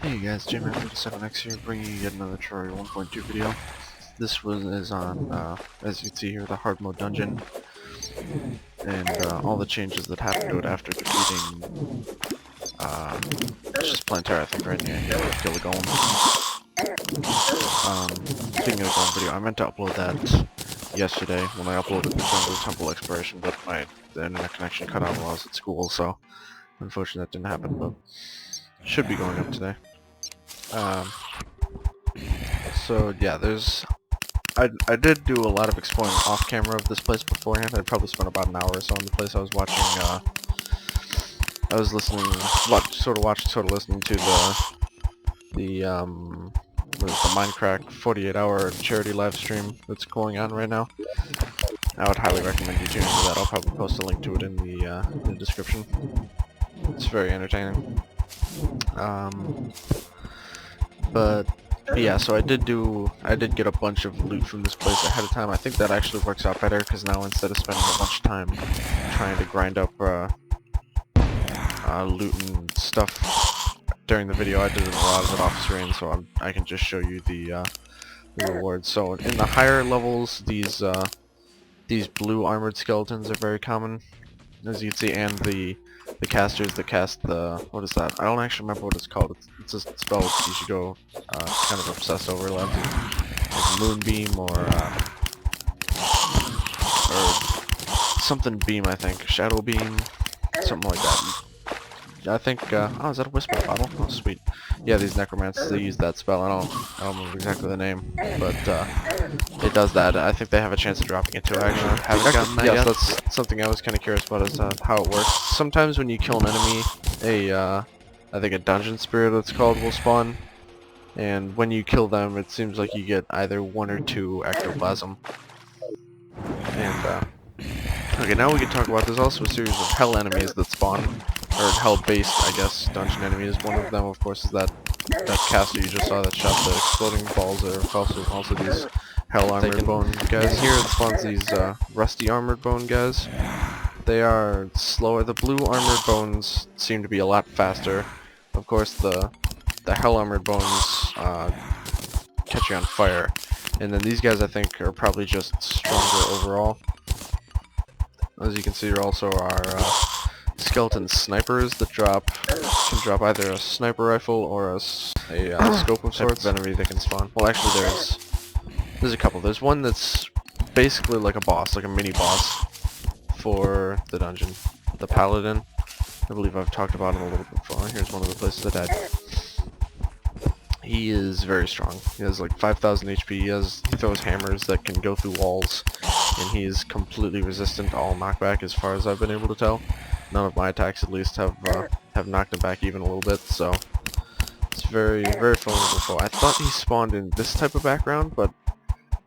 Hey guys, JMan57X here, bringing you yet another Terraria 1.2 video. This one is on, as you can see here, the Hardmode dungeon, and all the changes that happened to it after defeating, it's just Plantera, I think, right? Yeah, you have to kill the golem. Speaking of the golem video, I meant to upload that yesterday when I uploaded the Jungle Temple exploration, but the internet connection cut out while I was at school, so unfortunately that didn't happen, but should be going up today. So yeah, I did do a lot of exploring off camera of this place beforehand. I probably spent about an hour or so in the place. I was watching, I was listening, sort of listening to what is the Minecraft 48-hour charity live stream that's going on right now. I would highly recommend you tune into that. I'll probably post a link to it in the description. It's very entertaining. But yeah, so I did get a bunch of loot from this place ahead of time. I think that actually works out better because now instead of spending a bunch of time trying to grind up loot and stuff during the video, I did a lot of it off screen, so I can just show you the rewards. So in the higher levels, these blue armored skeletons are very common, as you can see, and the casters that cast what is that? I don't actually remember what it's called. It's a spell that you should go kind of obsess over, like Moonbeam or something Beam, I think. Shadow Beam, something like that. I think, oh, is that a Whisper bottle? Oh, sweet. Yeah, these necromancers, they use that spell. I don't remember exactly the name, but it does that. I think they have a chance of dropping it too, actually. Haven't gotten that yes, yet? that's something I was kind of curious about, is how it works. Sometimes when you kill an enemy, I think a dungeon spirit, it's called, will spawn. And when you kill them, it seems like you get either 1 or 2 ectoplasm. And, okay, now we can talk about, there's also a series of hell enemies that spawn. Or hell-based, I guess, dungeon enemies. One of them, of course, is that caster you just saw that shot the exploding balls. There are also these hell armored bone guys. Here it spawns these rusty armored bone guys. They are slower. The blue armored bones seem to be a lot faster. Of course, the hell armored bones catch you on fire. And then these guys, I think, are probably just stronger overall. As you can see, there also are skeleton snipers that can drop either a sniper rifle or a scope of sorts. Enemy that can spawn. Well, actually, there's a couple. There's one that's basically like a boss, like a mini boss for the dungeon. The paladin. I believe I've talked about him a little bit before. Here's one of the places I died. He is very strong. He has like 5,000 HP. He throws hammers that can go through walls, and he is completely resistant to all knockback, as far as I've been able to tell. None of my attacks, at least, have knocked him back even a little bit. So it's very, very formidable foe. I thought he spawned in this type of background, but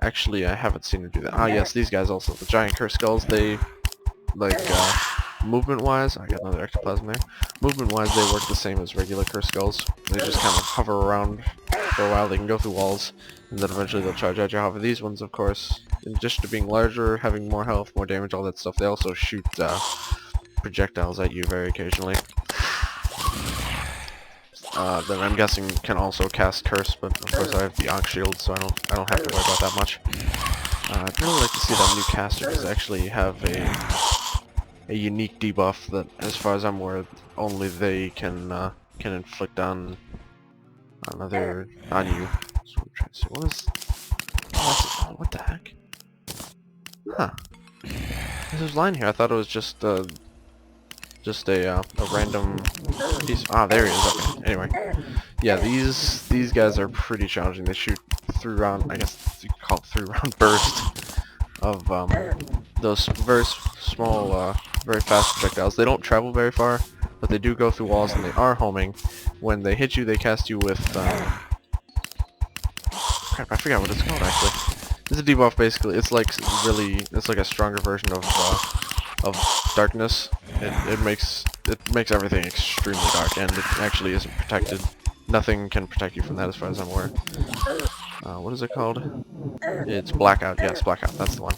actually I haven't seen him do that. Ah, yes, these guys also, the giant curse skulls. They like movement-wise, I got another ectoplasm there. Movement-wise, they work the same as regular curse skulls. They just kind of hover around for a while. They can go through walls, and then eventually they'll charge at you. However, these ones, of course, in addition to being larger, having more health, more damage, all that stuff, they also shoot projectiles at you very occasionally. Then I'm guessing can also cast curse, but of course I have the Ankh shield, so I don't have to worry about that much. I'd really like to see that new caster, because they actually have a unique debuff that, as far as I'm aware, only they can inflict on you. So I'm trying to see what the heck? Huh? There's a line here. I thought it was just a random piece. Ah, there he is. Okay. Anyway, yeah, these guys are pretty challenging. They shoot I guess you could call it 3-round burst of those very small, very fast projectiles. They don't travel very far, but they do go through walls, and they are homing. When they hit you, they cast you with crap, I forgot what it's called actually. It's a debuff basically. It's like a stronger version of darkness. It makes everything extremely dark, and it actually isn't protected. Nothing can protect you from that, as far as I'm aware. What is it called? It's Blackout. Yes, Blackout. That's the one.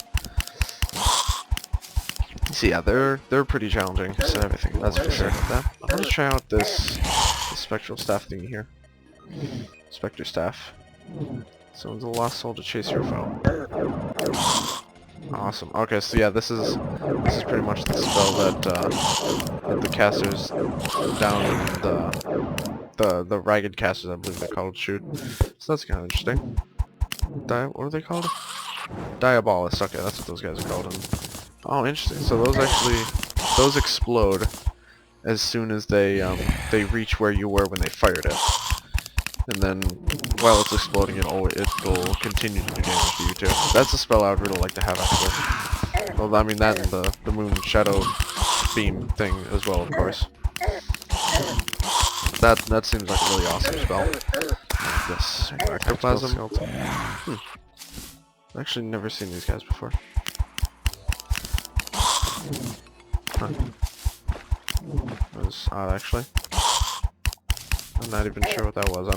So yeah, they're pretty challenging and everything. That's for sure. I'm gonna try out this spectral staff thingy here. Spectre Staff. Someone's a lost soul to chase your foe. Awesome. Okay, so yeah, this is pretty much the spell that that the casters down in the ragged casters, I believe they're called, shoot. So that's kind of interesting. What are they called? Diabolic. Okay, that's what those guys are called. And, oh, interesting. So those explode as soon as they reach where you were when they fired it. And then while it's exploding, it'll continue to do damage to you too. That's a spell I would really like to have actually. Well, I mean that and the moon shadow beam thing as well, of course. That seems like a really awesome spell. This ectoplasm. I've actually never seen these guys before. Huh. That was odd, actually. I'm not even sure what that was. I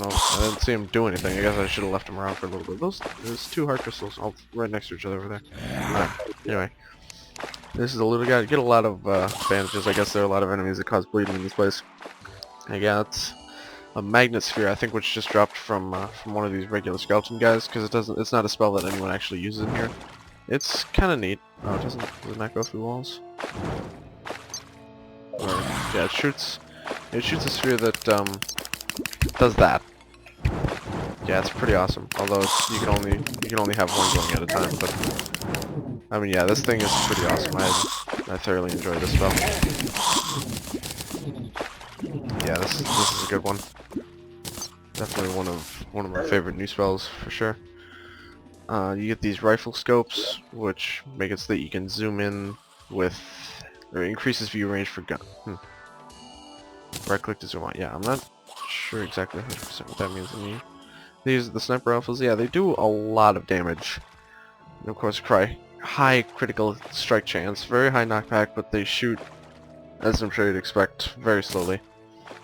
didn't see him do anything. I guess I should have left him around for a little bit. There's 2 heart crystals all right next to each other over there. Alright, anyway. This is a little guy. Get a lot of bandages. I guess there are a lot of enemies that cause bleeding in this place. I got a magnet sphere, I think, which just dropped from one of these regular skeleton guys, because it's not a spell that anyone actually uses in here. It's kind of neat. Oh, does it not go through walls? Or, yeah, it shoots a sphere that does that. Yeah, it's pretty awesome. Although you can only have one going at a time. But I mean, yeah, this thing is pretty awesome. I thoroughly enjoy this spell. Yeah, this is a good one. Definitely one of my favorite new spells for sure. You get these rifle scopes, which make it so that you can zoom in with, or increases view range for gun. Right click to zoom out. Yeah, I'm not sure exactly 100% what that means. These the sniper rifles. Yeah, they do a lot of damage. And of course, high critical strike chance, very high knockback, but they shoot, as I'm sure you'd expect, very slowly.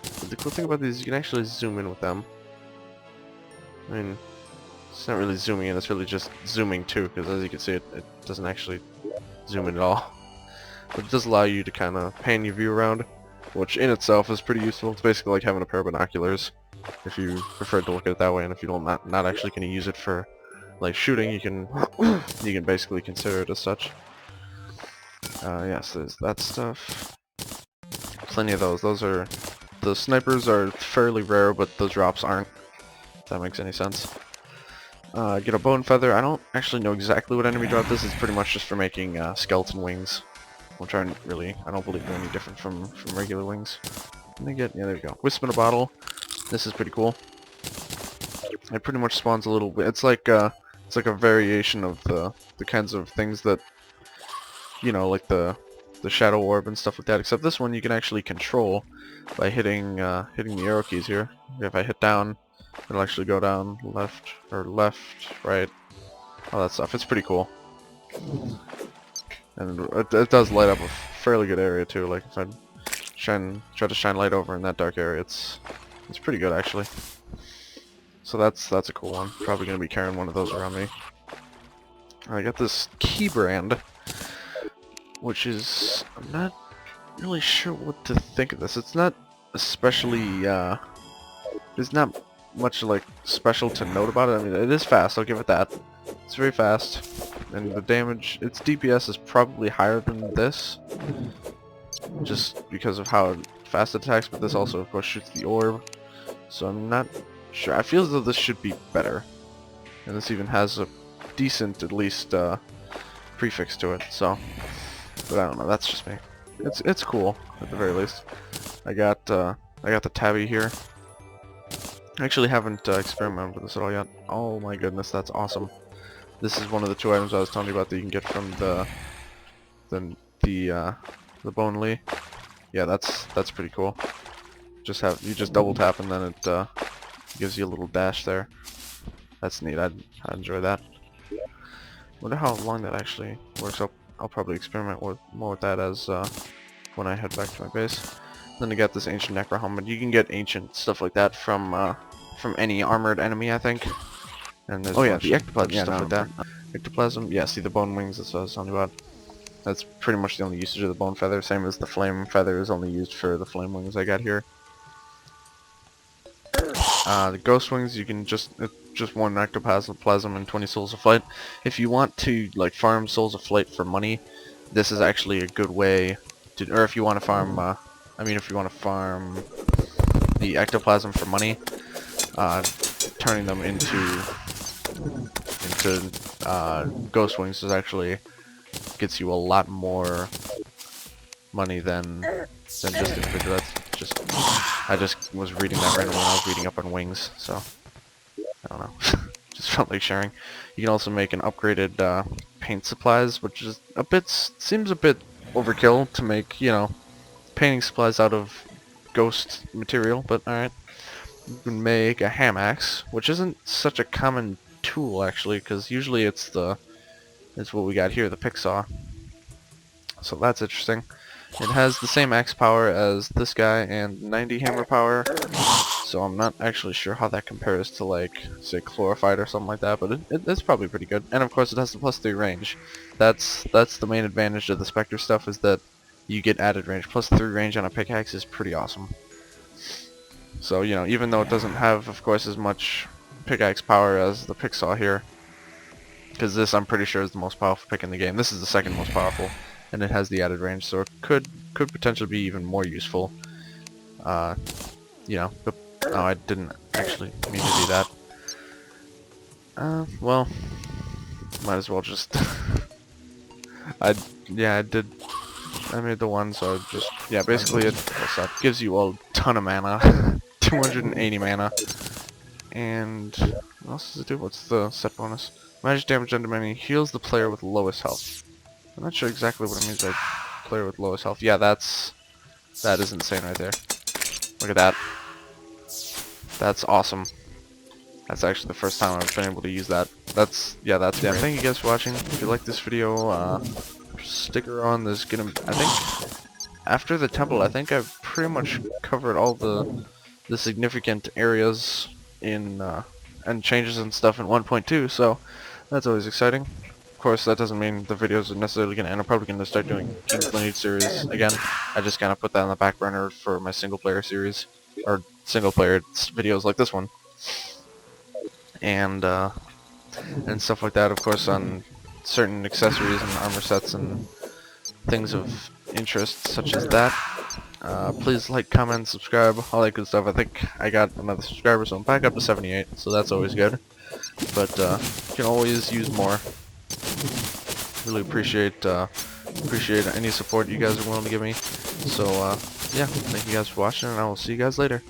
But the cool thing about these is you can actually zoom in with them. I mean, it's not really zooming in, it's really just zooming too, because as you can see, it doesn't actually zoom in at all. But it does allow you to kind of pan your view around, which in itself is pretty useful. It's basically like having a pair of binoculars, if you prefer to look at it that way, and if you don't not actually going to use it for like shooting, you can you can basically consider it as such. Yes, there's that stuff. Plenty of those. The snipers are fairly rare, but the drops aren't. If that makes any sense. Get a bone feather. I don't actually know exactly what enemy drop this is. Pretty much just for making skeleton wings, which aren't really, I don't believe they're any different from regular wings. And they get, yeah, there we go. Wisp in a bottle. This is pretty cool. It pretty much spawns a little bit. It's like a variation of the kinds of things that, you know, like the shadow orb and stuff like that. Except this one you can actually control by hitting the arrow keys here. If I hit down, it'll actually go down left, right, all that stuff. It's pretty cool. And it does light up a fairly good area too. Like if I try to shine light over in that dark area, it's pretty good actually. So that's a cool one. Probably gonna be carrying one of those around me. I got this key brand, which is, I'm not really sure what to think of this. It's not especially there's not much like special to note about it. I mean, it is fast, I'll give it that. It's very fast, and the damage, its DPS is probably higher than this, just because of how fast it attacks, but this also of course shoots the orb, so I'm not sure. I feel as though this should be better, and this even has a decent, at least, prefix to it, so, but I don't know, that's just me. It's cool, at the very least. I got the tabby here. I actually haven't experimented with this at all yet. Oh my goodness, that's awesome. This is one of the 2 items I was telling you about that you can get from the bone Lee. Yeah, that's pretty cool. You just double tap and then it gives you a little dash there. That's neat. I'd enjoy that. Wonder how long that actually works. I'll probably experiment more with that as when I head back to my base. Then I got this ancient necro helmet. You can get ancient stuff like that from any armored enemy, I think. And there's the ectoplasm stuff like that. Ectoplasm, yeah. See the bone wings. That's what I was talking about. That's pretty much the only usage of the bone feather. Same as the flame feather is only used for the flame wings I got here. The Ghost Wings, you can just one ectoplasm and 20 Souls of Flight. If you want to like farm Souls of Flight for money, this is actually a good way to, or if you want to farm, if you want to farm the ectoplasm for money, turning them into Ghost Wings is actually gets you a lot more money than just individual. That's just, I just was reading that randomly when I was reading up on wings, so I don't know. Just felt like sharing. You can also make an upgraded paint supplies, which is seems a bit overkill to make, you know, painting supplies out of ghost material, but alright. You can make a ham axe, which isn't such a common tool actually, because usually it's what we got here, the pick saw. So that's interesting. It has the same axe power as this guy and 90 hammer power, so I'm not actually sure how that compares to, like, say, Chlorified or something like that, but it's probably pretty good. And of course it has the +3 range. That's the main advantage of the Spectre stuff, is that you get added range. +3 range on a pickaxe is pretty awesome. So, you know, even though it doesn't have, of course, as much pickaxe power as the pick saw here, because this, I'm pretty sure, is the most powerful pick in the game. This is the second most powerful, and it has the added range, so it could potentially be even more useful. You know, but no, I didn't actually mean to do that. Well, might as well just. I did. I made the one, so I just, yeah, basically it gives you a ton of mana, 280 mana, and what else does it do? What's the set bonus? Magic damage under enemy heals the player with lowest health. I'm not sure exactly what it means by player with lowest health. Yeah, that is insane right there. Look at that. That's awesome. That's actually the first time I've been able to use that. That's great. Thank you guys for watching. If you like this video, stick around. There's gonna, I think, after the temple, I think I've pretty much covered all the significant areas in and changes and stuff in 1.2. So that's always exciting. Of course, that doesn't mean the videos are necessarily gonna end. I'm probably gonna start doing King's Lineage series again. I just kind of put that on the back burner for my single player series, or single player videos like this one, and stuff like that. Of course, on certain accessories and armor sets and things of interest such as that. Please like, comment, subscribe, all that good stuff. I think I got another subscriber, so I'm back up to 78, so that's always good. But you can always use more. Really appreciate any support you guys are willing to give me. So yeah, thank you guys for watching, and I will see you guys later.